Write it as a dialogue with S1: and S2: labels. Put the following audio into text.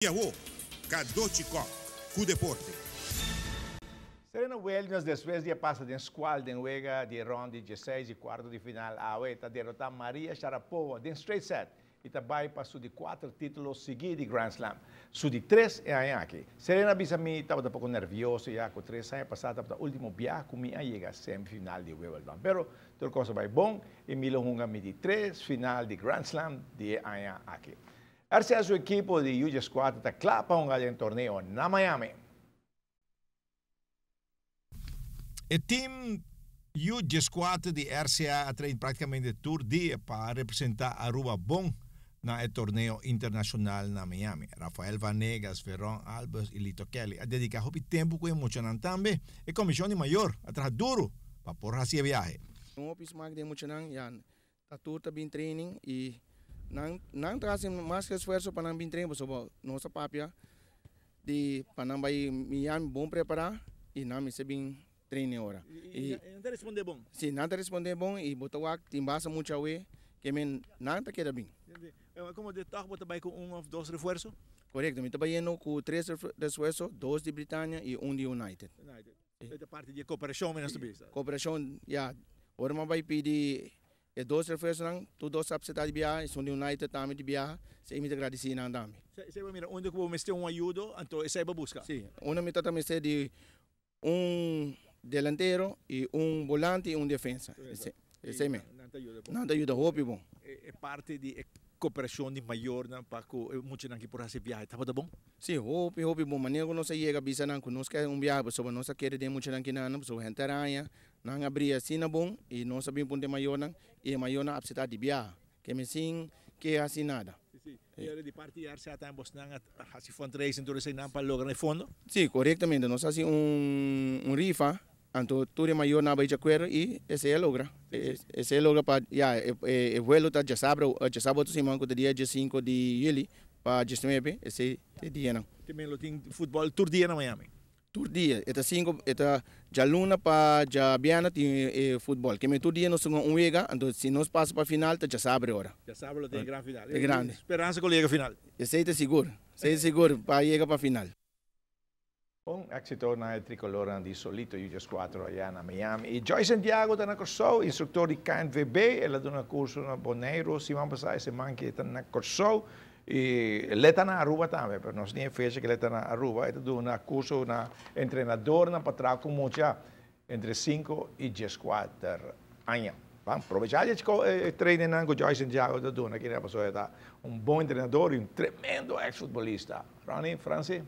S1: Yahoo, Kadochikok, cu deporte.
S2: Serena Williams, después de pasar de squad de juega de ronda de 16 y cuarto de final, ahora derrota a Maria Sharapova de straight set y também passou de 4 títulos seguidos de Grand Slam. Su de 3 é aqui. Serena Bisami estava um pouco nervioso já com 3 anos passados, estava o último viaje comigo a chegar à semifinal de Wimbledon. Pero tudo coisa vai bom e Milo Hunga de 3 final de Grand Slam de aqui. Esse é o equipo de US 4 está claro para um torneio na Miami.
S3: O time U14 de RCA ha traído praticamente todo dia para representar Aruba bom na torneio internacional na Miami. Rafael Vanegas, Ferron Albers e Lito Kelly a dedicar muito tempo com emocionante também. E comissão maior a trabalhar duro para por fazer viagem.
S4: Um pismag de emocionante, já está tudo bem training e não traz mais esforço para não bem treinar, porque nossa papia de para não vai Miami bom preparar e não me se bem treinar agora.
S3: E não responder bom?
S4: Sim, não responder bom e botar o que tem base muito a ver que não está queda bem.
S3: Como de toque, você vai com ou dois reforços?
S4: Correto, eu estou indo com 3 reforços, 2 de Britânia e 1 de United.
S3: É parte de cooperação, menos vista.
S4: Cooperação, já. Agora eu vai pedir 2 reforços, todos sabem se está de viagem, são de United também de viagem, se me agradecer não também.
S3: Você vai mirar onde eu vou meter ajuda, então essa é a busca?
S4: Sim, onde me também ser de delantero e volante e defensa. Esse é mesmo. Não te ajuda, roupa bom.
S3: É parte de cooperação de maior, para que muitos não por fazer viagem, tá bom?
S4: Sim, roupa bom. Maneira que nós chega a bisa não, que nós quer viagem, pessoa nós quer de muitos não que não, pessoa gente aranha, não abrir assim na bom e nós sabemos ponto maior não e maior na abseta de viagem, que me sim que assim nada.
S3: E era de parte de RCA também você não assim fundraising então você não para lograr fundo?
S4: Sim, corretamente, nós assim rifa. Então, tudo maior na Bahia Quero e esse é logra. Esse é logra para o vuelo tá já sábado tu semana que dia 5 de julho para 19 esse dia não.
S3: Também lo tem futebol todo dia na Miami.
S4: Todo dia, eta 5 eta já luna para já biana tem futebol. Que me todo dia nós somos vega, então se nós passa para final tá já sábado hora.
S3: Já sábado tem grande final.
S4: É grande.
S3: Esperança colega final.
S4: Esse é seguro. Esse é seguro para chegar para final.
S2: Bom, éxito na tricolor de Solito US 4 allá na Miami. E Joy Santiago está na Corso, instrutor de KNVB, ela dá um curso na Boneiro, se vamos passar esse man que está na Corso, e ele está na Aruba também, mas nós nem fecha que ele está na Aruba, ele dá um curso na treinador na patrão com muita entre 5 e 14 anos. Vamos aproveitar de treinar com Joy Santiago da Duna, que é uma pessoa bom treinador e um tremendo ex-futebolista. Ronnie, Francis?